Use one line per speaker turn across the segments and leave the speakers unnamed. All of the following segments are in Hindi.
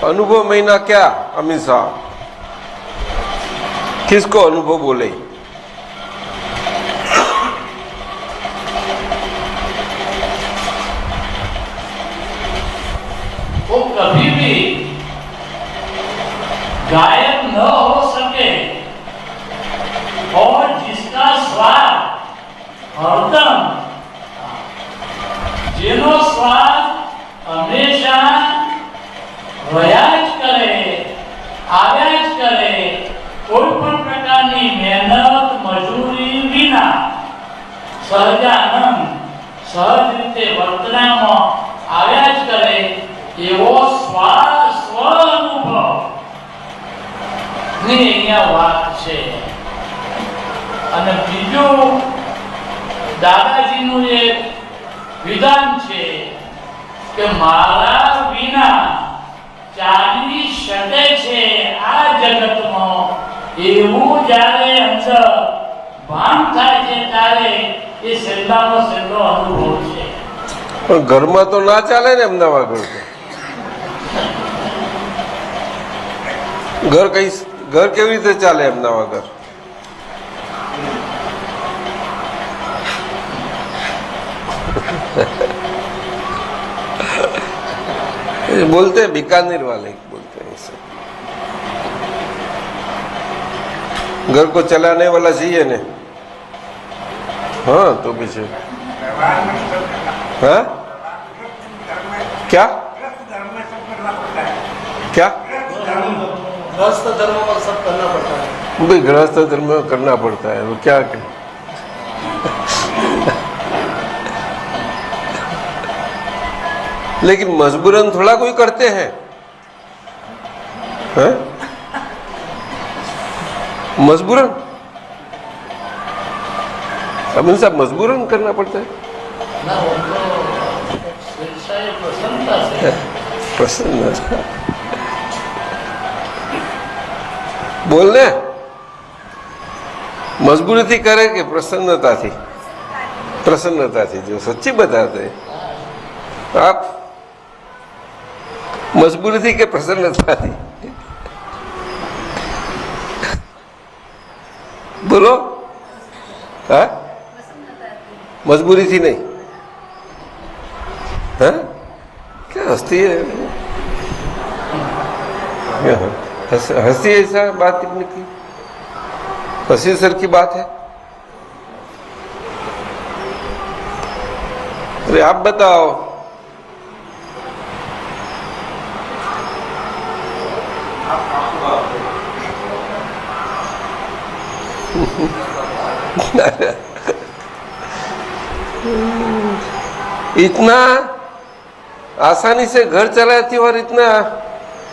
अनुभव महीना क्या अमित साहब, किसको अनुभव बोले?
वो कभी भी गायब न हो सके और जिसका स्वाद हरदम जेनो स्वाद हमेशा રહ્યા જ કરે, આવ્યા જ કરે, કોઈ પણ પ્રકારની મહેનત મજૂરી વિના સહજાનંદ સહજ રીતે વર્તનામાં આવ્યા જ કરે એવો સ્વાદ સ્વ અનુભવ ની અહીંયા વાત છે. અને બીજું દાદાજીનું એક વિધાન છે કે મારા વિના ચાલી શકે છે આ જગતમાં એવું જ્યારે અંદર ભાન થાય છે ત્યારે એ છેલ્લાનો છેલ્લો અનુભવ છે.
પણ ઘરમાં તો ના ચાલે ને અમદાવાદ ઘર ઘર કેવી રીતે ચાલે અમદાવાદ ઘર? बोलते हैं बीकानेर वाले बोलते हैं इसे, घर को चलाने वाला चाहिए ने. हाँ तो पीछे हाँ क्या क्या
गृहस्थ धर्म में सब करना पड़ता है.
भाई गृहस्थ धर्म में करना पड़ता है वो क्या है? लेकिन मजबूरन थोड़ा कोई करते हैं, हैं? मजबूरन अमिन साहब मजबूरन करना पड़ता है.
ना वो तो प्रसन्नता से
प्रसन्न बोलने मजबूरी थी करे कि प्रसन्नता थी? प्रसन्नता थी. जो सच्ची बताते हैं आप, मजबूरी थी कि प्रसन्नता थी? बोलो. हाँ मजबूरी थी नहीं? हाँ क्या हंसती है? हंसी ऐसा बात की हंसी सर की बात है. अरे आप बताओ. इतना आसानी से घर चलाती और इतना,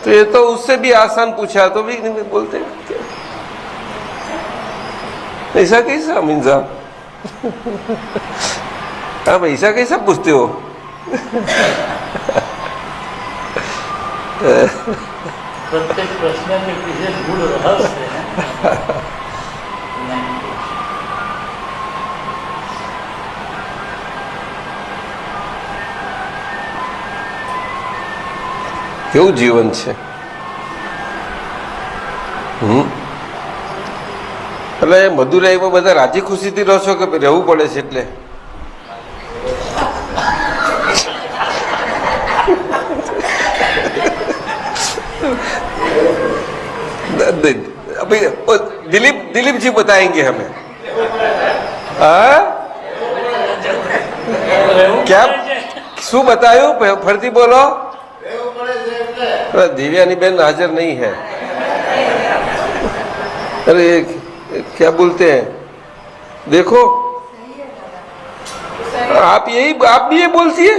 तो ये तो उससे भी आसान पूछा तो भी नहीं बोलते. ऐसा कैसा अमीन साहब? आप ऐसा कैसा पूछते हो?
प्रत्येक प्रश्न के पीछे गूढ़ रहस्य है.
કેવું જીવન છે. એટલે મદુરાઈમાં બધા રાજી ખુશીથી રહો છો કે રહેવું પડે છે એટલે? दिलीप जी बताएंगे हमें. क्या શું बताયું? ફરતી બોલો. दिव्यानी बहन हाजिर नहीं है. अरे क्या बोलते हैं, देखो आप भी ये बोलती है.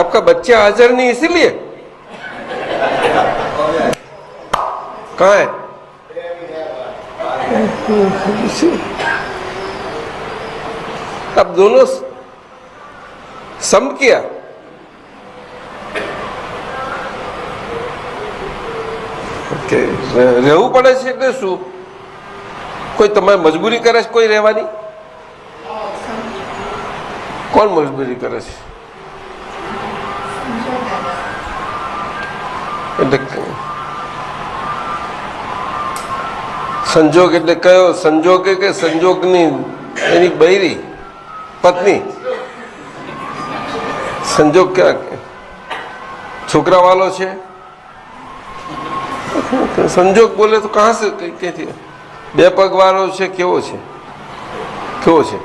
आपका बच्चा हाजिर नहीं इसीलिए. कहाँ है? अब दोनों सम किया. રહેવું પડે છે એટલે શું? કોઈ તમારે મજબૂરી કરે છે કોઈ રહેવાની? કોણ મજબૂરી કરે છે? એટલે સંજોગ એટલે કયો સંજોગ કે સંજોગની એની બૈરી પત્ની સંજોગ ક્યાં છોકરા વાલો છે સંજોગ બોલે તો કહા સે ક્યાંથી બે પગ વાળો છે કેવો છે કેવો છે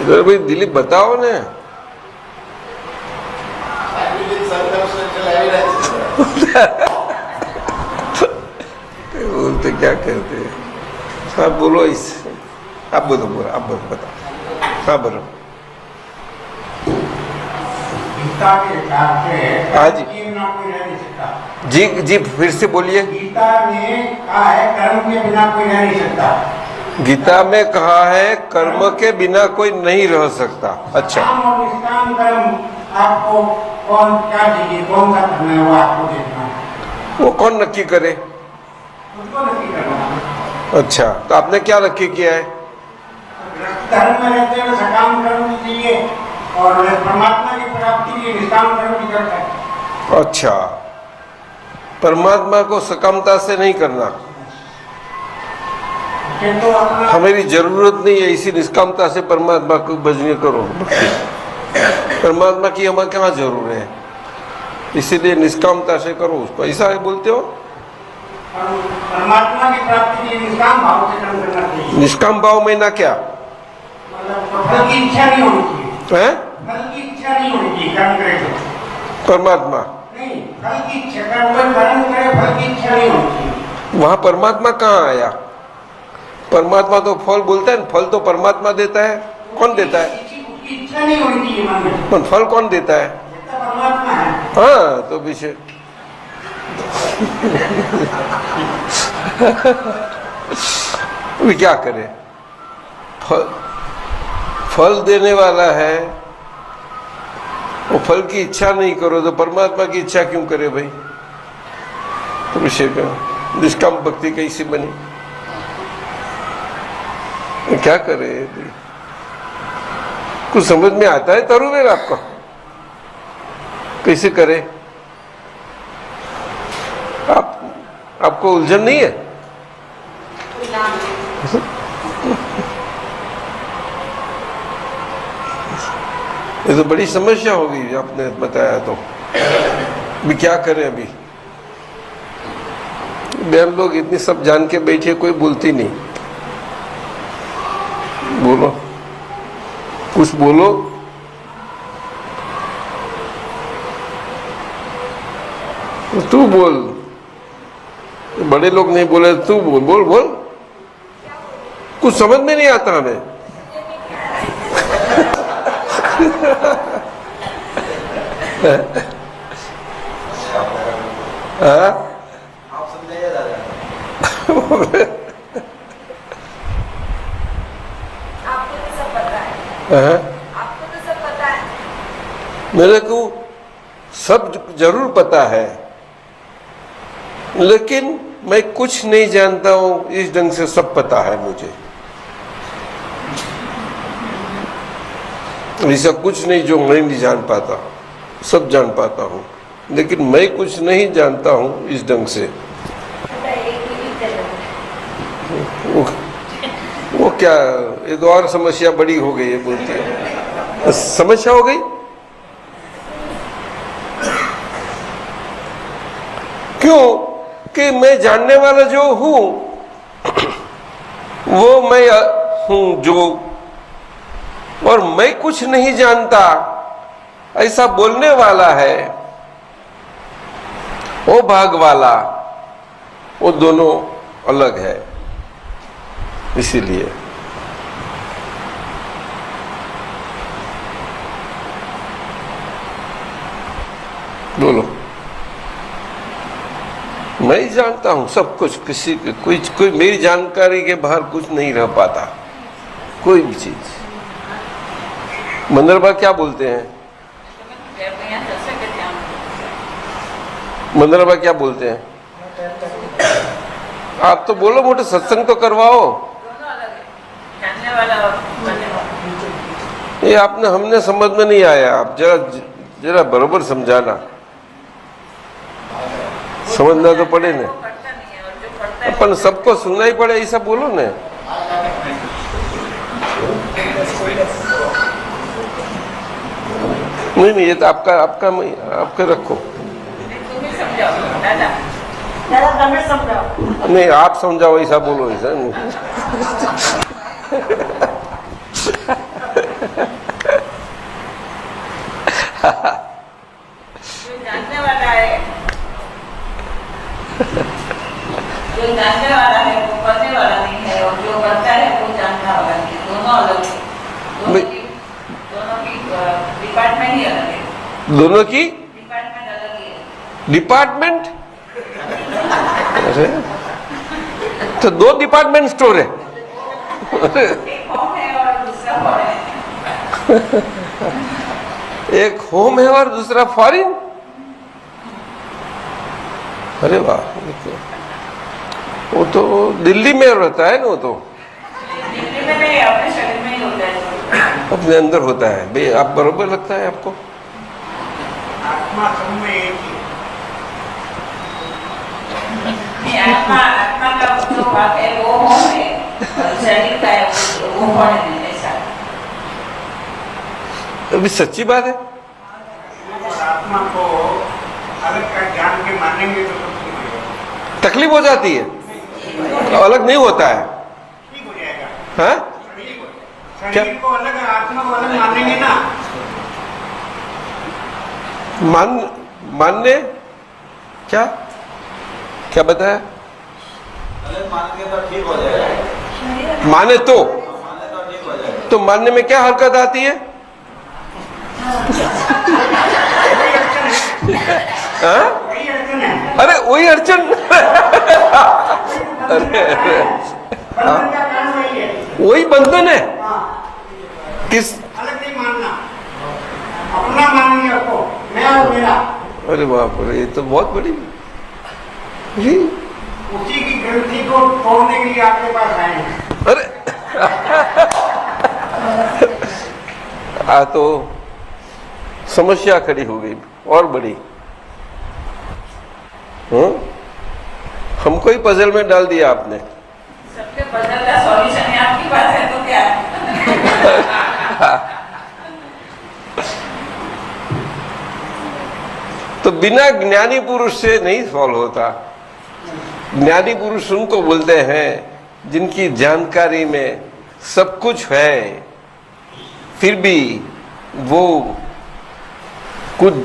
ભાઈ દિલીપ બતાવો ને बोलते क्या कहते हैं आप बोलो इस आप बोलो बताओ हाँ बोलो
गीता के हिसाब से
हाँ जी।
कर्म के बिना कोई रह नहीं सकता।
जी जी फिर से बोलिए।
गीता में कहा है कर्म के बिना कोई रह नहीं सकता।
गीता में कहा है कर्म के बिना कोई नहीं रह सकता। अच्छा
काम और निष्काम कर्म आपको कौन क्या चाहिए, कौन सा करना है वो आपको देखना है,
वो कौन नक्की करे?
उसको नक्की करना है।
अच्छा तो आपने क्या नक्की किया है?
धर्म में रहते हुए सकाम कर्म भी चाहिए और परमात्मा की प्राप्ति के लिए निष्काम कर्म भी करता है।
अच्छा परमात्मा को सकामता से नहीं करना,
फिर तो अपना
हमारी जरूरत नहीं है इसी निष्कामता से परमात्मा को भजने करो। परमात्मा की हमें क्या जरूर है, इसीलिए निष्कामता से करो उसको, ऐसा है बोलते हो?
परमात्मा की प्राप्ति के लिए निष्काम भाव से कर्म करना चाहिए।
निष्काम भाव में ना क्या
मतलब फल की इच्छा नहीं होनी चाहिए,
है?
फल की इच्छा नहीं होनी चाहिए कर्म करे तो।
परमात्मा
नहीं, फल की इच्छा कर्म करे, फल की इच्छा नहीं होनी चाहिए।
वहां परमात्मा कहाँ आया? परमात्मा तो फल बोलता है, फल तो परमात्मा देता है। कौन देता है?
उसकी इच्छा नहीं होनी चाहिए मन में,
पर फल कौन देता है?
देता परमात्मा है।
हाँ तो विषय क्या करे, फल देने वाला है, वो फल की इच्छा नहीं करो तो परमात्मा की इच्छा क्यों करे भाई? तो विषय का निष्काम भक्ति कैसी बनी? क्या करे? कुछ समझ में आता है तरुण आपको? कैसे करे? आपको उलझन नहीं है? ये तो बड़ी समस्या होगी आपने बताया तो। अभी क्या करें? अभी बहन लोग इतनी सब जान के बैठे, कोई बोलती नहीं। बोलो कुछ बोलो। तू बोल, बड़े लोग नहीं बोले, तू बोल बोल बोल। कुछ समझ में नहीं आता हमें।
आप समझाइए दादा।
आपको तो सब पता है, आपको तो सब पता है।
मेरे को सब जरूर पता है, लेकिन मैं कुछ नहीं जानता हूं, इस ढंग से सब पता है मुझे। ऐसा कुछ नहीं जो मैं नहीं जान पाता, सब जान पाता हूं, लेकिन मैं कुछ नहीं जानता हूं इस ढंग से। वो क्या, ये तो और समस्या बड़ी हो गई है बोलती है। समस्या हो गई क्यों? कि मैं जानने वाला जो हूं वो मैं हूं जो, और मैं कुछ नहीं जानता ऐसा बोलने वाला है वो भाग वाला, वो दोनों अलग है। इसीलिए बोलो, मैं जानता हूं सब कुछ, किसी कोई मेरी जानकारी के बाहर कुछ नहीं रह पाता, कोई भी चीज। मंदरबा क्या बोलते हैं? मंदरबा क्या बोलते हैं? आप तो बोलो, मोटे सत्संग तो करवाओ। ये आपने हमने समझ में नहीं आया, आप जरा बरोबर समझाना। समझना तो पड़े ना,
वो पढ़ता नहीं है और जो पढ़ता है
अपन सबको सुनना ही पड़े, ऐसा बोलो ना। नहीं, ये तो आपका रखो।
तुम ही समझाओ दादा।
दादा તમે સમજાવો।
नहीं, आप समझाओ, ऐसा बोलो, ऐसा नहीं।
जो जानने वाला है वो पढ़ने वाला नहीं है, और जो पढ़ता है वो जानने वाला नहीं है। दोनों अलग है। दोनों की डिपार्टमेंट ही अलग है।
दोनों की
डिपार्टमेंट अलग ही है।
डिपार्टमेंट। अरे, तो 2 डिपार्टमेंट स्टोर है।
एक होम है और दूसरा फॉरेन है।
एक होम है और दूसरा फॉरेन। अरे वाह, देखो, वो तो दिल्ली में रहता है ना, वो तो
दिल्ली में नहीं, अपने शरीर में ही होता है।
अपने अंदर होता है। भाई, आप बरोबर लगता है आपको।
આત્મા સૌ में एक ही
नहीं, आत्मा का जो भाग है वो होम है, और शरीर का है वो फॉरेन है। ऐसा
अभी सच्ची बात है।
और आत्मा को अलग का जान के मानेंगे तो सब ठीक हो जाएगा।
तकलीफ हो जाती है, अलग नहीं होता है।
ठीक हो जाएगा।
हाँ,
शरीर को अलग, आत्मा को अलग मानेंगे ना,
मानने क्या क्या बताया?
अलग मानेंगे तो ठीक हो जाएगा।
माने तो
माने तो ठीक हो जाएगा।
तो मानने में क्या हरकत आती है? हाँ?
वही अड़चन है।
अरे वही अड़चन। अरे,
बंधन का कारण वही है।
वही बंधन है।
हाँ,
किस?
अलग नहीं मानना, अपना मानेंगे आपको, मैं और मेरा।
अरे बाप रे, ये तो बहुत बड़ी जी।
उसी की ग्रंथि को तोड़ने के लिए आपके पास आए हैं।
अरे तो समस्या खड़ी हो गई और बड़ी। हमको ही पजल में डाल दिया आपने।
सबके पजल का सॉल्यूशन है आपके पास है तो क्या है?
तो बिना ज्ञानी पुरुष से नहीं सॉल्व होता। ज्ञानी पुरुष उनको बोलते हैं जिनकी जानकारी में सब कुछ है, फिर भी वो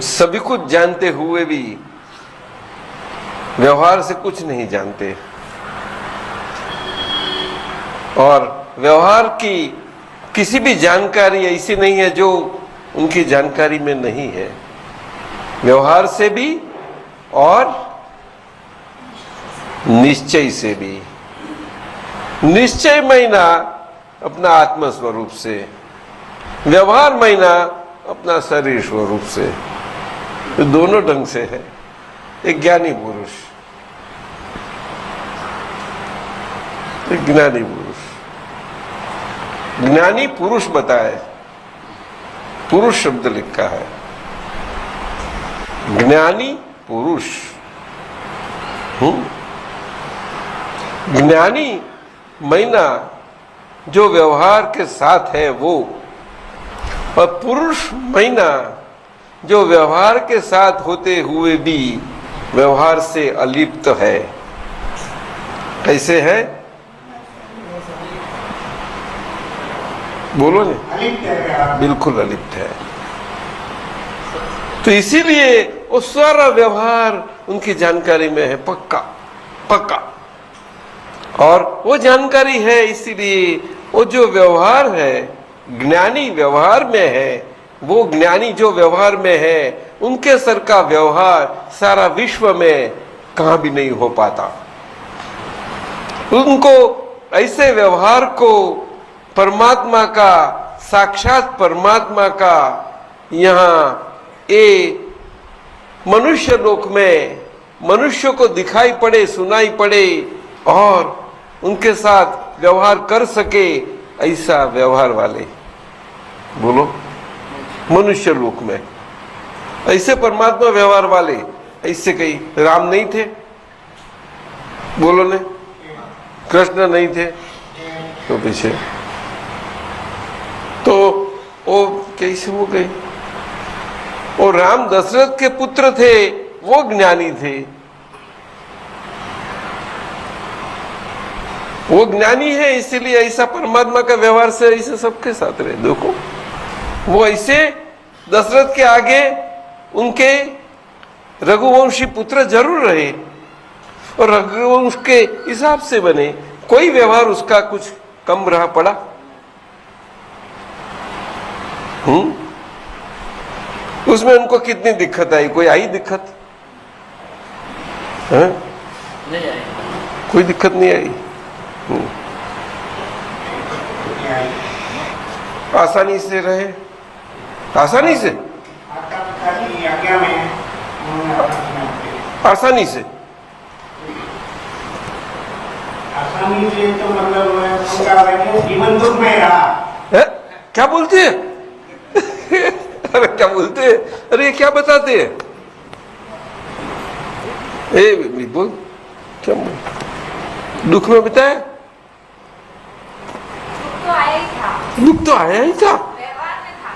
सभी कुछ जानते हुए भी व्यवहार से कुछ नहीं जानते, और व्यवहार की किसी भी जानकारी ऐसी नहीं है जो उनकी जानकारी में नहीं है। व्यवहार से भी और निश्चय से भी। निश्चय महीना अपना आत्म स्वरूप से, व्यवहार महीना अपना शरीर स्वरूप से, तो दोनों ढंग से है। एक ज्ञानी पुरुष, एक ज्ञानी पुरुष। ज्ञानी पुरुष बताए, पुरुष शब्द लिखा है। ज्ञानी पुरुष। ज्ञानी महीना जो व्यवहार के साथ है वो, और पुरुष महीना जो व्यवहार के साथ होते हुए भी व्यवहार से अलिप्त है। कैसे है? बोलो ने।
अलिप्त है।
बिल्कुल अलिप्त है। तो इसीलिए वो सारा व्यवहार उनकी जानकारी में है, पक्का पक्का। और वो जानकारी है, इसीलिए वो जो व्यवहार है, ज्ञानी व्यवहार में है, वो ज्ञानी जो व्यवहार में है, उनके सर का व्यवहार सारा विश्व में कहां भी नहीं हो पाता। उनको ऐसे व्यवहार को परमात्मा का, साक्षात परमात्मा का यहाँ मनुष्य लोक में मनुष्य को दिखाई पड़े, सुनाई पड़े और उनके साथ व्यवहार कर सके, ऐसा व्यवहार वाले, बोलो, मनुष्य लोक में ऐसे परमात्मा व्यवहार वाले, ऐसे कही, राम नहीं थे, बोलो ने, कृष्ण नहीं थे तो पीछे, तो वो कैसे हो गए? और राम दशरथ के पुत्र थे, वो ज्ञानी थे, वो ज्ञानी है, इसीलिए ऐसा परमात्मा का व्यवहार से ऐसे सबके साथ रहे। देखो वो ऐसे दशरथ के आगे उनके रघुवंशी पुत्र जरूर रहे और रघुवंश के हिसाब से बने, कोई व्यवहार उसका कुछ कम रहा पड़ा? उसमें उनको कितनी दिक्कत आई? कोई आई दिक्कत? है?
नहीं आई।
कोई दिक्कत नहीं आई। आसानी से रहे, आसानी से, आसानी से,
आसानी से तो मतलब उनका जीवन दुख में रहा
है? क्या बोलते हैं? अरे क्या बोलते हैं? अरे ये क्या बताते हैं? बोल, क्या बोल? दुख में बिताया?
तो आया ही था,
दुख तो आया ही था,
व्यवहार में था।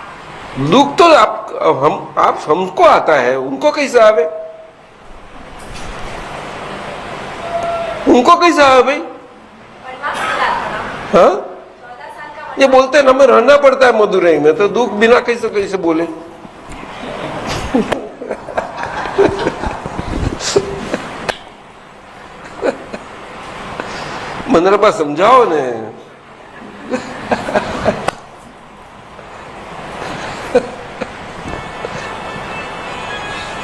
दुख तो आप हमको आता है, उनको कैसा आवे? उनको कैसा आवे भाई? हाँ,
14 साल का
ये बोलते हैं ना, हमें रहना पड़ता है मदुरई में, तो दुख बिना कैसे कैसे बोले? मनरपा समझाओ ने।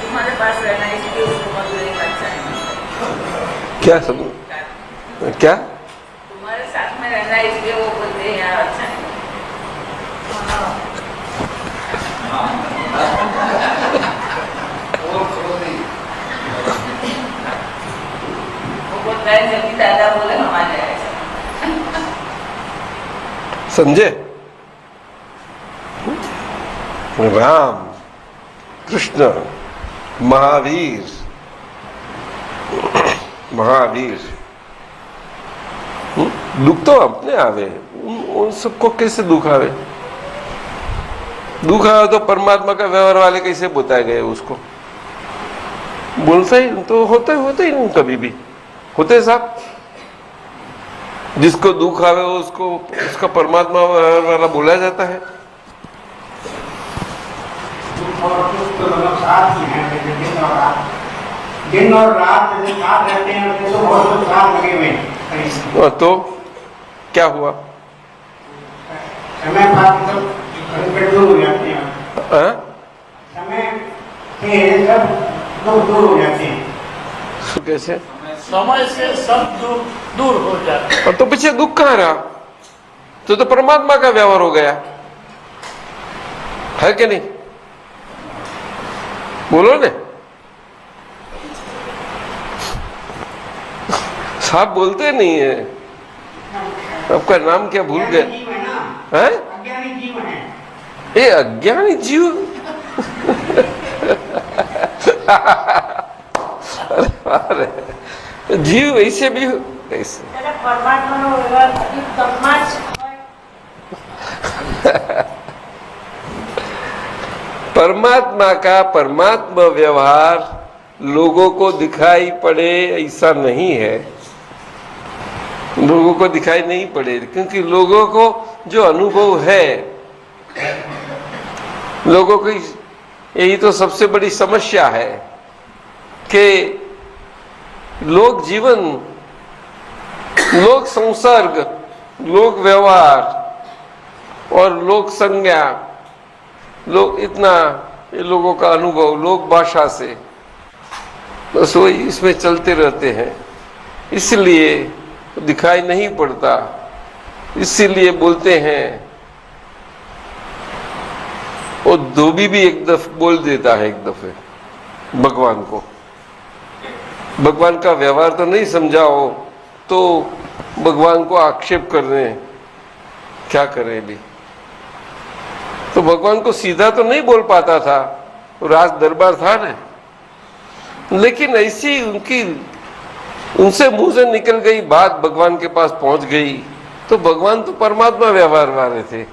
तुम्हारे पास रहना इसलिए उसको मजदूरी का अच्छा है।
क्या समझ? क्या?
तुम्हारे साथ में रहना इसलिए वो बोलते हैं यार अच्छा है। वो बोलता है जब भी दादा बोले हम आ जाए।
समझे? राम, कृष्ण, महावीर, महावीर, दुख तो अपने आवे, उन सबको कैसे दुख आवे? दुख आवे तो परमात्मा का व्यवहार वाले कैसे बताए गए उसको? बोलता ही तो होता ही नहीं, कभी भी होते साहब। जिसको दुख आवे उसको उसका परमात्मा व्यवहार वाला बोला जाता है।
और दुख तो मतलब साथ ही हैं, दिन और रात जैसे साथ रहते हैं, तो बहुत साथ लगे हुए हैं।
तो क्या हुआ?
समय बाद सब दूर हो जाते हैं। समय से सब दूर हो जाते हैं।
कैसे?
समय से सब दूर हो जाते हैं।
और तो पीछे दुख कहाँ रहा? तो परमात्मा का व्यवहार हो गया है कि नहीं? बोलो ने। साहब बोलते नहीं है। आपका नाम क्या भूल गए? हैं?
अज्ञानी जीव है।
ये अज्ञानी जीव? अरे जीव ऐसे भी ऐसे परमात्मा का परमात्मा व्यवहार लोगों को दिखाई पड़े ऐसा नहीं है, लोगों को दिखाई नहीं पड़े, क्योंकि लोगों को जो अनुभव है, लोगों की यही तो सबसे बड़ी समस्या है कि लोक जीवन, लोक संसर्ग, लोक व्यवहार और लोक संज्ञा, लोग इतना ये लोगों का अनुभव लोक भाषा से बस वही इसमें चलते रहते हैं, इसलिए दिखाई नहीं पड़ता। इसीलिए बोलते हैं वो धोबी भी एक दफे बोल देता है, एक दफे भगवान को, भगवान का व्यवहार तो नहीं समझाओ तो भगवान को आक्षेप कर रहे हैं, क्या करें भी? तो भगवान को सीधा तो नहीं बोल पाता था, तो राज दरबार था ना, लेकिन ऐसी उनसे मुंह से निकल गई बात, भगवान के पास पहुंच गई, तो भगवान तो परमात्मा व्यवहार वाले थे।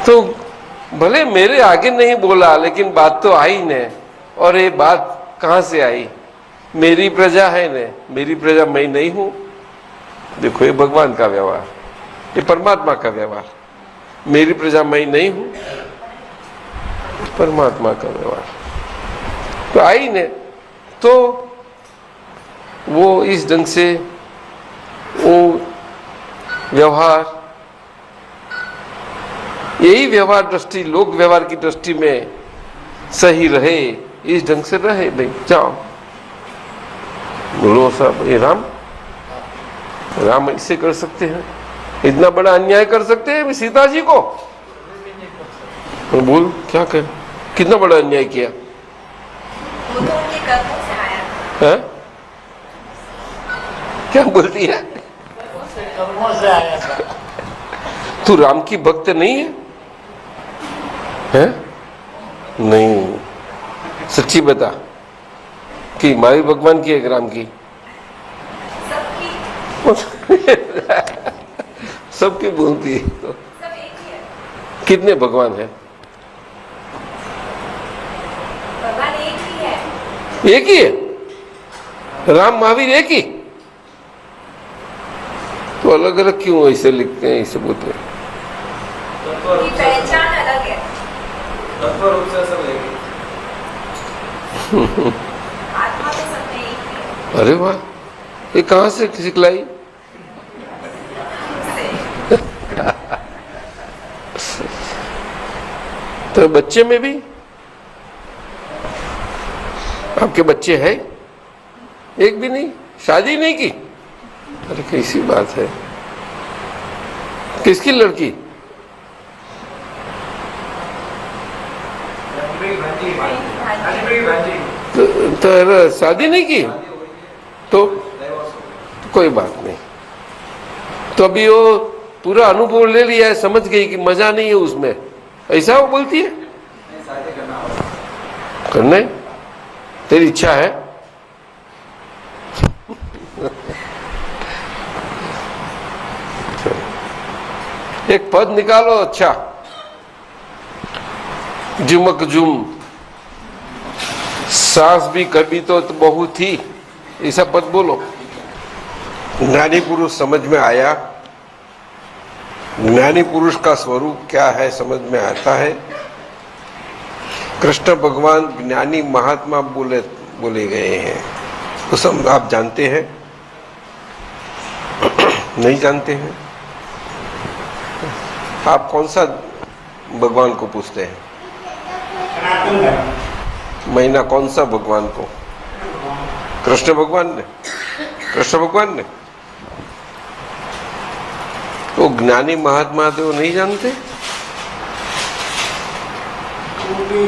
तो भले मेरे आगे नहीं बोला, लेकिन बात तो आई ने। और ये बात कहां से आई? मेरी प्रजा है ने, मेरी प्रजा मैं नहीं हूं। देखो, ये भगवान का व्यवहार, ये परमात्मा का व्यवहार। मेरी प्रजा मैं नहीं हूं, परमात्मा का व्यवहार। तो आई ने, तो वो इस ढंग से वो व्यवहार, यही व्यवहार दृष्टि, लोक व्यवहार की दृष्टि में सही रहे, इस ढंग से रहे। भाई जाओ, बोलो साहब, ये राम ऐसे कर सकते हैं? इतना बड़ा अन्याय कर सकते हैं सीता जी को? बोल, क्या कर, कितना बड़ा अन्याय किया?
वो तो उनके कर्मों से आया
है? क्या बोलती है?
कर्मों से आया था।
तू राम की भक्त नहीं है? है? नहीं, सच्ची बता कि मारी भगवान की है राम की? सबकी बोलती है। तो
सब एक ही है।
कितने भगवान हैं?
भगवान एक ही है।
एक ही है? राम महावीर एक ही? तो अलग अलग क्यों ऐसे लिखते हैं, ऐसे बोलते हैं?
उनकी पहचान अलग है।
तत्व रूप से सब एक ही।
आत्मा तो सब में एक ही है।
अरे वाह, ये कहां से सिखलाई? तो बच्चे में भी? आपके बच्चे हैं? एक भी नहीं? शादी नहीं की? अरे कैसी बात है? किसकी लड़की? तो शादी नहीं की? तो कोई बात नहीं। तो अभी वो पूरा अनुभव ले लिया है, समझ गई कि मजा नहीं है उसमें, ऐसा वो बोलती है? करने तेरी इच्छा है? एक पद निकालो अच्छा, जुमक जुम, सास भी कभी तो बहू थी, ऐसा पद बोलो। ज्ञानी पुरुष समझ में आया, ज्ञानी पुरुष का स्वरूप क्या है समझ में आता है। कृष्ण भगवान ज्ञानी महात्मा बोले गए हैं, तो सब आप जानते हैं? नहीं जानते हैं? आप कौन सा भगवान को पूछते हैं?
सनातन धर्म।
महीना कौन सा भगवान को? कृष्ण भगवान ने? कृष्ण भगवान ने? तो ज्ञानी महात्मा थे, वो नहीं जानते?
उनकी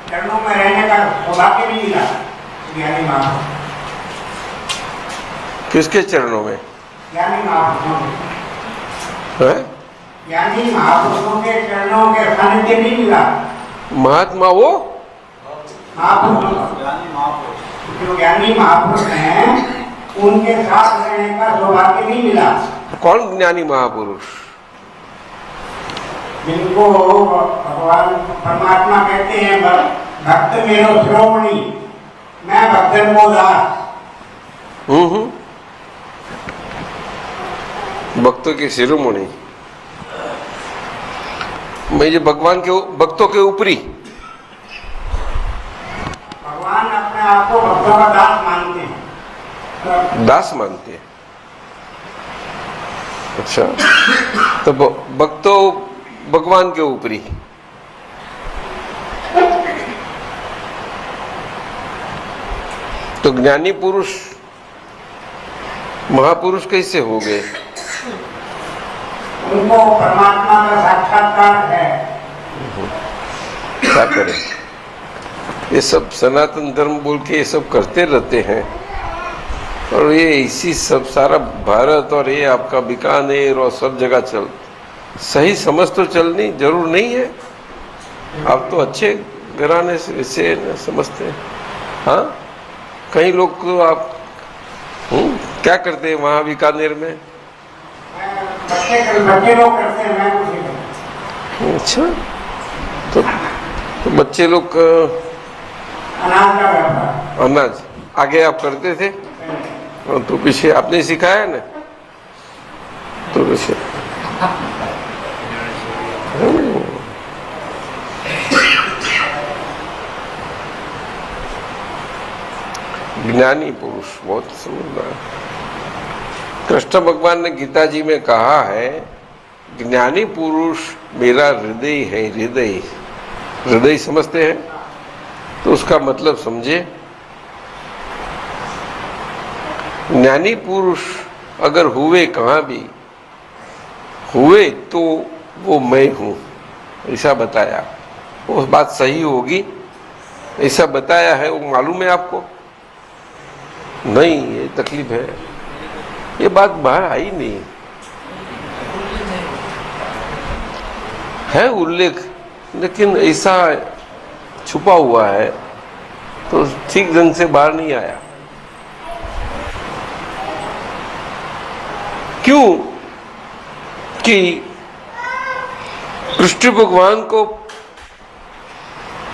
चरणों में रहने का सौभाग्य नहीं मिला ज्ञानी महापुरुष।
किसके चरणों में?
ज्ञानी महापुरुषों
है?
ज्ञानी महापुरुषों के चरणों के सानिध्य नहीं मिला।
महात्मा वो
महापुरुषों,
ज्ञानी महापुरुष।
जो ज्ञानी महापुरुष हैं उनके साथ रहने का सौभाग्य नहीं मिला।
कौन ज्ञानी महापुरुष?
जिनको भगवान परमात्मा कहते हैं भक्त मेरो शिरोमणि, मैं भक्तन को दास।
भक्तों के शिरोमणि, मैं जो भगवान के भक्तों के ऊपरी।
भगवान अपने आप को भक्तों का दास मानते हैं।
दास मानते हैं? अच्छा, तो भक्तों भगवान के ऊपरी। तो ज्ञानी पुरुष महापुरुष कैसे हो गए?
उनको परमात्मा का साक्षात्कार है।
क्या करें? ये सब सनातन धर्म बोल के ये सब करते रहते हैं, और ये इसी सब सारा भारत और ये आपका बीकानेर और सब जगह चल, सही समझ तो चलनी जरूर नहीं है। आप तो अच्छे घराने से न समझते हैं। हाँ, कई लोग को आप क्या करते हैं वहाँ बीकानेर में?
बच्चे लोग करते हैं, मैं कुछ नहीं करता।
अच्छा, तो बच्चे लोग
अनाज का व्यापार।
अनाज आगे आप करते थे तो पीछे आपने सिखाया ना, तो पीछे ज्ञानी पुरुष बहुत समझदार। कृष्ण भगवान ने गीता जी में कहा है, ज्ञानी पुरुष मेरा हृदय है। हृदय, हृदय समझते हैं तो उसका मतलब समझे। ज्ञानी पुरुष अगर हुए कहाँ भी हुए तो वो मैं हूं, ऐसा बताया। वो बात सही होगी, ऐसा बताया है, वो मालूम है आपको? नहीं, ये तकलीफ है, ये बात बाहर आई नहीं है। उल्लेख लेकिन ऐसा छुपा हुआ है तो ठीक ढंग से बाहर नहीं आया। क्यों कि कृष्ण भगवान को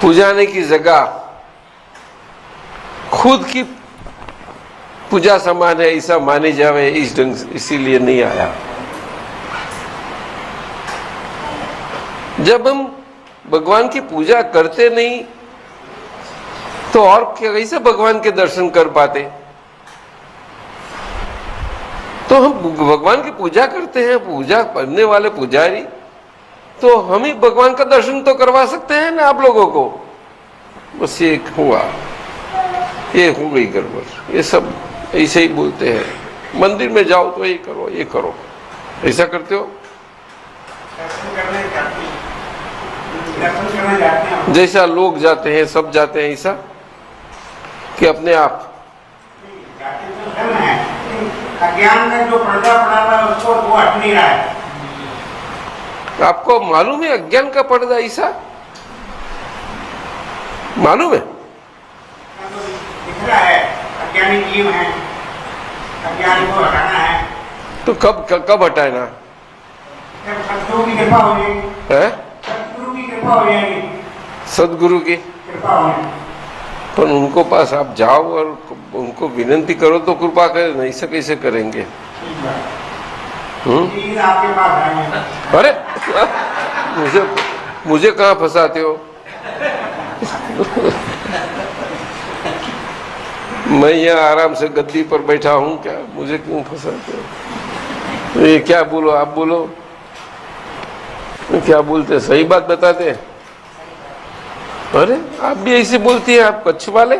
पूजाने की जगह खुद की पूजा समान है ऐसा माने जावे, इस ढंग से, इसीलिए नहीं आया। जब हम भगवान की पूजा करते नहीं तो और कैसे भगवान के दर्शन कर पाते? तो हम भगवान की पूजा करते हैं, पूजा करने वाले पुजारी, तो हम ही भगवान का दर्शन तो करवा सकते हैं ना आप लोगों को। बस ये हुआ, ये हो गई गड़बड़। ये सब ऐसे ही बोलते हैं, मंदिर में जाओ तो ये करो, ये करो। ऐसा करते हो?
दर्शन करने जाते हैं।
जैसा लोग जाते हैं, सब जाते हैं, ऐसा कि अपने आप
जाते तो सब हैं, अज्ञान का जो पर्दा पड़ा हुआ है उसको वो हट नहीं रहा है।
आपको मालूम है अज्ञान का पर्दा ऐसा मालूम है?
दिख रहा है, अज्ञानी जीव है, अज्ञान को हटाना है।
तो कब हटाना
जब सदगुरु की कृपा हो जाएगी,
है?
सदगुरु की कृपा हो जाएगी,
सदगुरु की
कृपा हो जाएगी।
पर उनको पास आप जाओ और उनको विनंती करो तो कृपा करें, नहीं से कैसे करेंगे?
चीज आपके पास आएंगे।
अरे मुझे कहाँ फंसाते हो? मैं यहाँ आराम से गद्दी पर बैठा हूँ, क्या मुझे क्यों फंसाते हो? ये क्या बोलो, आप बोलो। क्या बोलते, सही बात बताते हैं? अरे आप भी ऐसे बोलती है, आप कच्छ वाले,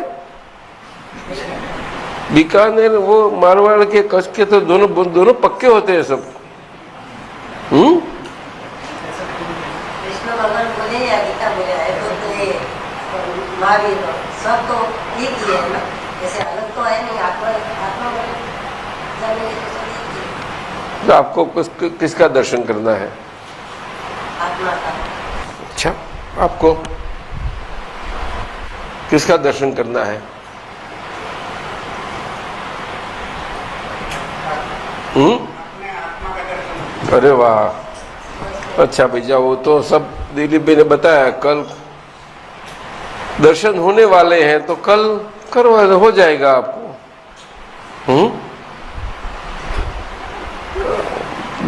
बीकानेर, वो मारवाड़ के, कच्छ के तो दोनों पक्के होते हैं सब।
कृष्ण भगवान बोले या गीता बोले है तो ये महावीर सब तो एक ही है ना, जैसे अलग तो है नहीं। आत्मा जानेंगे तो सब एक ही है।
तो आपको किसका दर्शन करना है?
आत्मा का।
अच्छा, आपको किसका दर्शन करना है?
अपने आत्मा का दर्शन।
अरे वाह, अच्छा भैया, वो तो सब दिलीप भाई ने बताया, कल दर्शन होने वाले हैं तो कल करवा हो जाएगा आपको।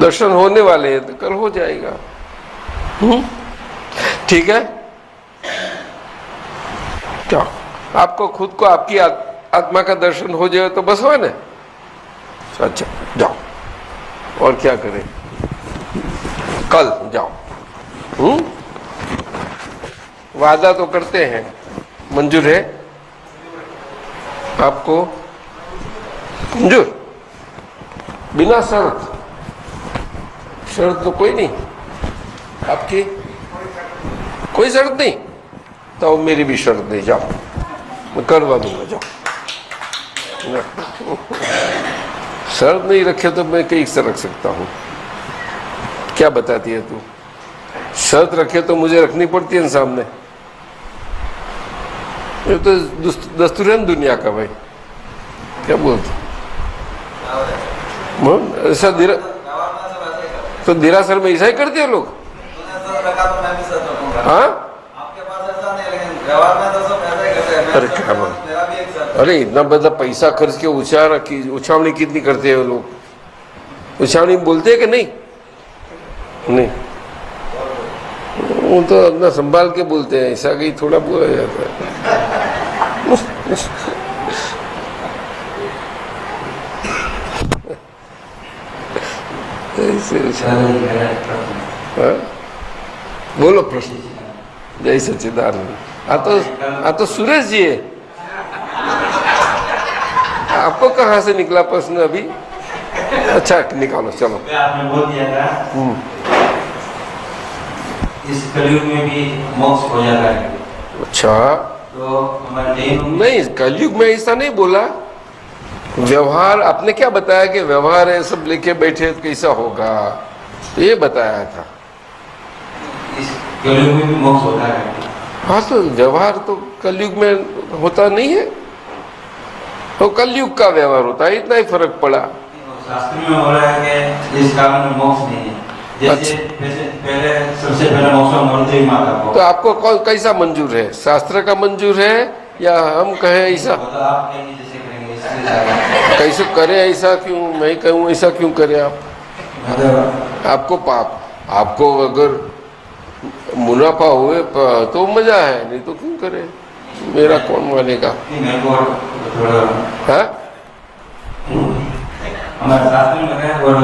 दर्शन होने वाले हैं तो कल हो जाएगा। ठीक है, क्या आपको खुद को आपकी आत्मा का दर्शन हो जाए तो बस हो ना। अच्छा जाओ, और क्या करें, कल जाओ। वादा तो करते हैं, मंजूर है आपको? मंजूर, बिना शर्त? शर्त तो कोई नहीं आपकी, कोई शर्त नहीं? तो मेरी भी शर्त नहीं, जाओ, मैं करवा दूंगा, जाओ। शर्त नहीं रखे तो मैं कई से रख सकता हूँ। क्या बताती है तू? शर्त रखे तो मुझे रखनी पड़ती है सामने। ये तो दस्तूर है ना दुनिया का भाई, क्या बोलते ऐसा
व्यवहार में सब ऐसे ही करते हैं।
तो देरासर में ऐसा ही करते हैं लोग।
तूने ऐसा रखा तो मैं भी सच रखूंगा।
हाँ
आपके पास ऐसा नहीं, लेकिन व्यवहार में तो सब ऐसा ही करते हैं। मैं
अरे
सच
क्या
रखूंगा,
बात।
मेरा भी एक सच है।
अरे इतना बड़ा पैसा खर्च के उछावनी कितनी करते हैं लोग, उछावनी बोलते हैं कि नहीं? नहीं, वो तो अपना संभाल के बोलते हैं, ऐसा कहीं थोड़ा बोला जाता है। ऐसे हाँ? बोलो प्रश्न। जय सच्चिदानंद। आ तो सुरेश जी है। आपको कहाँ से निकला प्रश्न अभी? अच्छा निकालो चलो।
आपने बोल दिया था इस कलयुग में भी मोक्ष हो जाता है,
अच्छा
तो हमारे जैन
नहीं, कलयुग में ऐसा नहीं बोला। व्यवहार आपने क्या बताया कि व्यवहार है सब लेके बैठे तो कैसा होगा, तो ये बताया था।
इस कलयुग में भी मोक्ष होता है।
हाँ तो व्यवहार तो कलयुग में होता नहीं है, तो कलयुग का व्यवहार होता है, इतना ही फर्क पड़ा।
शास्त्र में हो रहा है कि इस काल में मोक्ष नहीं है। जैसे पहले सबसे पहले मोक्ष मरुदेवी माता को।
तो आपको कौन कैसा मंजूर है, शास्त्र का मंजूर है या हम कहें ऐसा?
तो आप कहेंगे जैसे करेंगे इसलिए
कैसे करें ऐसा, क्यों मैं कहूँ ऐसा क्यों करें आप?
मतलब
आपको पाप, आपको अगर मुनाफा हुए तो मजा है, नहीं तो क्यों करे, मेरा कौन मानेगा?
मेरे को थोड़ा
हाँ
हमारे शास्त्र में है, और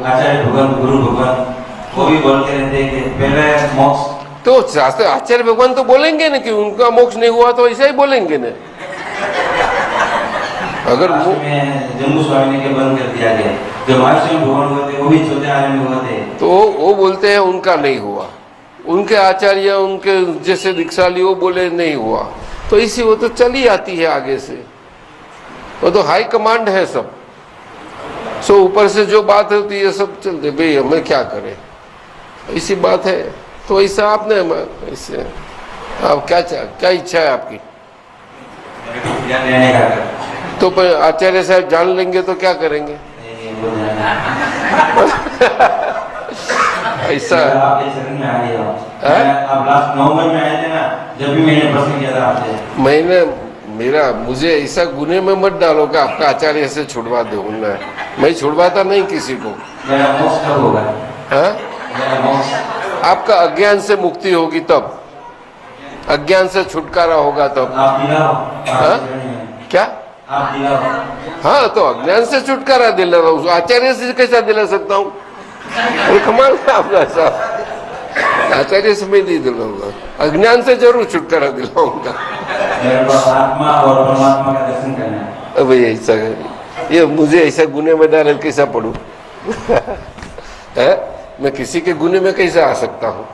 आचार्य भगवान गुरु भगवान वो भी बोलते रहते हैं कि पहले मोक्ष।
तो शास्त्र आचार्य भगवान तो बोलेंगे ना कि उनका मोक्ष नहीं हुआ, तो ऐसा ही बोलेंगे ना। अगर
में जम्मू स्वामी ने के बंद कर दिया गया, जो महाशिव भगवान हुए थे वो भी छोटे आने में हुए थे,
तो वो बोलते हैं उनका नहीं हुआ, उनके आचार्य उनके जैसे दीक्षा ली वो बोले नहीं हुआ, तो इसी वो तो चली आती है आगे से, वो तो हाई कमांड है सब। सो ऊपर से जो बात होती है सब चलते, भाई हमें क्या करें, इसी बात है। तो ऐसा आपने इससे आप क्या इच्छा है आपकी?
ज्ञान लेने का
तो आचार्य साहब जान लेंगे तो क्या करेंगे? ऐसा
आपके शरण में आ गया। आप लास्ट नवंबर में आए थे ना, जब भी मैंने प्रश्न किया था आपसे,
मुझे ऐसा गुने में मत डालो कि आपका आचार्य से छुड़वा दो। मैं छुड़वाता नहीं किसी को।
मेरा मोक्ष कब होगा?
हाँ?
मेरा मोक्ष
आपका अज्ञान से मुक्ति होगी तब, अज्ञान से छुटकारा होगा तब।
आप दिलाओ।
हाँ? क्या?
आप दिलाओ।
हाँ तो अज्ञान से छुटकारा दिला रहा हूँ, आचार्य से कैसा दिला सकता हूँ? अरे कमाल है आपका साहब, आचार्य से मैं नहीं दिलाऊंगा, अज्ञान से जरूर छुटकारा दिलाऊंगा।
मेरे को आत्मा और परमात्मा का दर्शन करना है।
अब ऐसा ये मुझे ऐसा गुने में डाल कैसा पढ़ूं? है मैं किसी के गुने में कैसे आ सकता हूँ?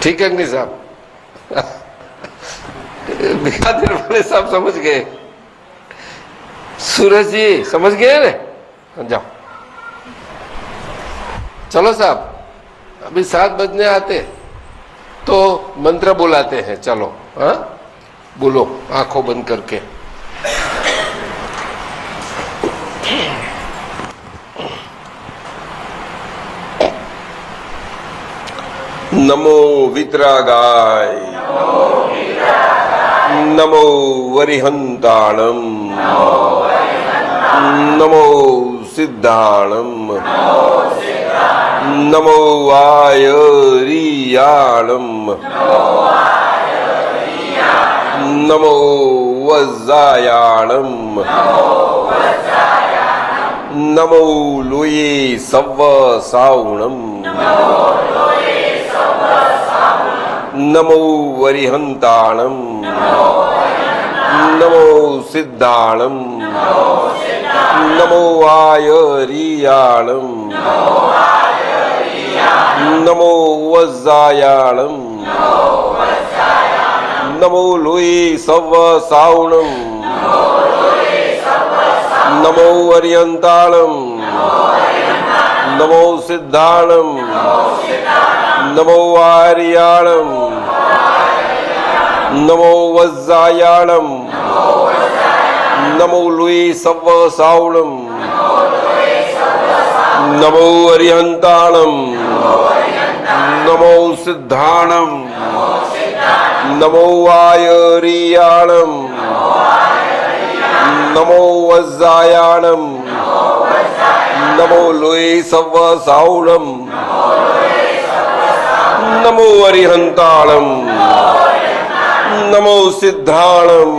ठीक है नहीं साहब? बिकानेर वाले साहब समझ गए, सूरज जी समझ गए ना? जाओ चलो साहब, अभी 7 बजने आते तो मंत्र बुलाते हैं, चलो हाँ बोलो आंखों बंद करके। नमो वितरागाय, नमो वरिहंताणम, नमो सिद्धाणम, नमो आयरियाणम, नमो वज्रायाणम, नमो लोये सव्व सावणम, नमो वरिहंताणम, नमो सिद्धाणम, नमो आयरियाणम, नमो वज्रायाणम, नमो लोये सव्व सावणम, नमो वरिहंताणम, नमो सिद्धाणम, नमो आर्याणम, नमो वज्रायाणम नमो लुई सव्व सावणम नमो अरिहंताणम नमो सिद्धाणम नमो वायरियाणम नमो वज्रायाणम नमो लुई सव्व सावणम नमो अरिहंताणम नमो सिद्धाणम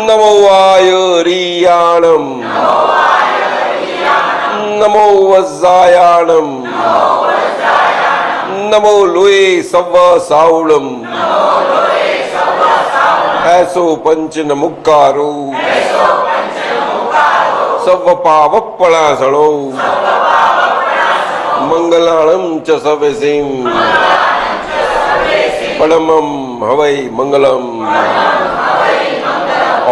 नमो वायरियाणम नमो वज्रायाणम नमो लुए सव्व सावणम ऐसो पंचन मुक्कारो सव्व पावप्पणासणो मंगलाणं च सवेसिं परमं हवै मंगलम।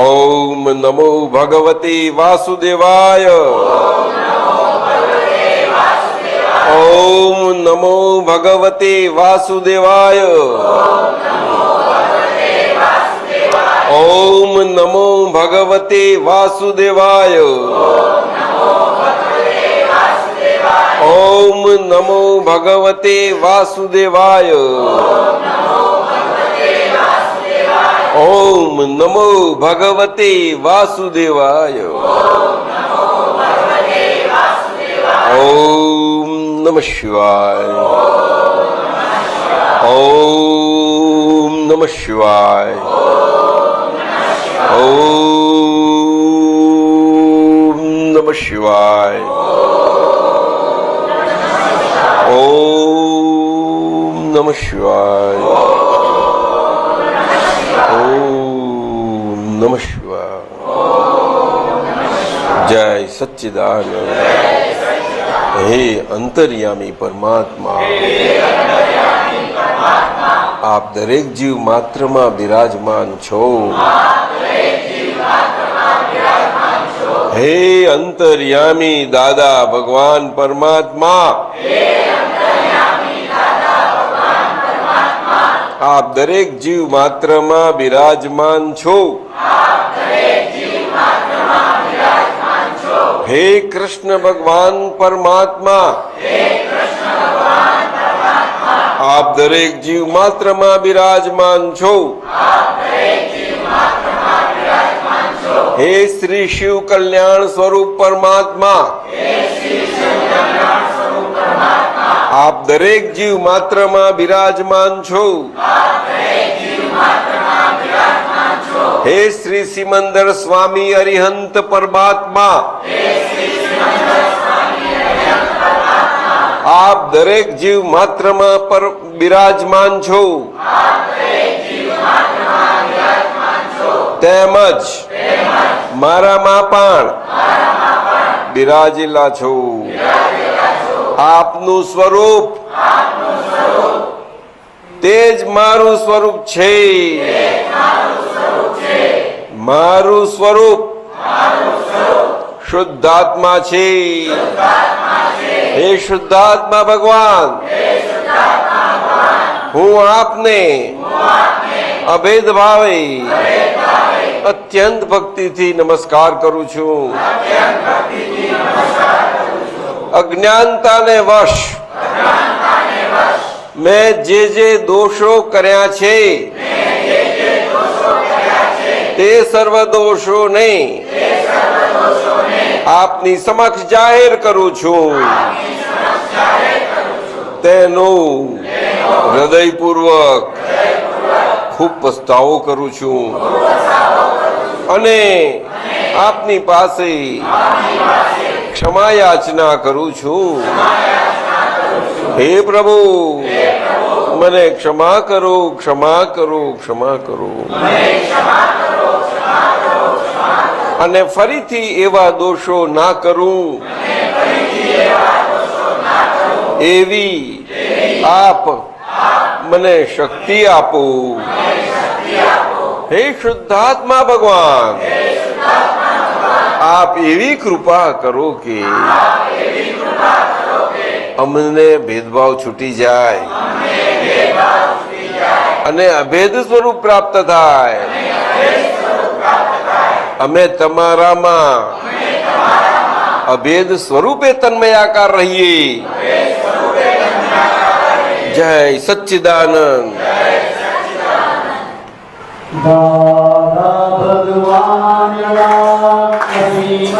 ओम नमो भगवते वासुदेवाय ओम नमो भगवते वासुदेवाय ओम नमो भगवते वासुदेवाय ओम नमो भगवते वासुदेवाय ओम नमो भगवते वासुदेवाय ओम नमः शिवाय ओम नमः शिवाय ओम नमः शिवाय ओम नमः शिवाय ओम नमः शिवाय। जय सच्चिदानंद। हे अंतर्यामी परमात्मा आप दरेक जीव मात्र में विराजमान छो। हे अंतर्यामी दादा भगवान परमात्मा आप दरेक जीव मात्र में विराजमान छो। हे कृष्ण भगवान परमात्मा आप दरेक जीव मात्र में विराजमान छो। हे श्री शिव कल्याण स्वरूप परमात्मा आप दरेक जीव मात्र में विराजमान छो। हे श्री सिमंदर स्वामी अरिहंत परमात्मा आप दरेक जीव मात्र में पर विराजमान छो। તેમજ મારામાં પણ બિરાજેલા છો। આપનું સ્વરૂપ તે જ મારું સ્વરૂપ છે। મારું સ્વરૂપ શુદ્ધાત્મા છે। હે શુદ્ધાત્મા ભગવાન હું આપને અભેદ ભાવે અત્યંત ભક્તિથી નમસ્કાર કરું છું। અજ્ઞાનતાને વશ મેં જે દોષો કર્યા છે તે સર્વ દોષોને આપની સમક્ષ જાહેર કરું છું। તેનું હૃદયપૂર્વક ખૂબ પસ્તાવો કરું છું અને આપની પાસે ક્ષમા યાચના કરું છું। હે પ્રભુ મને ક્ષમા કરો ક્ષમા કરો ક્ષમા કરો અને ફરીથી એવા દોષો ના કરું એવી આપ મને શક્તિ આપો। हे शुद्धात्मा भगवान आप एवी कृपा करो कि अमने भेदभाव छूटी जाए અને અભેદ સ્વરૂપ પ્રાપ્ત થાય. અમે તમારામાં અભેદ સ્વરૂપે તન્મયાકાર રહીએ. જય સચ્ચિદાનંદ.
દાદા ભગવાન અસીમ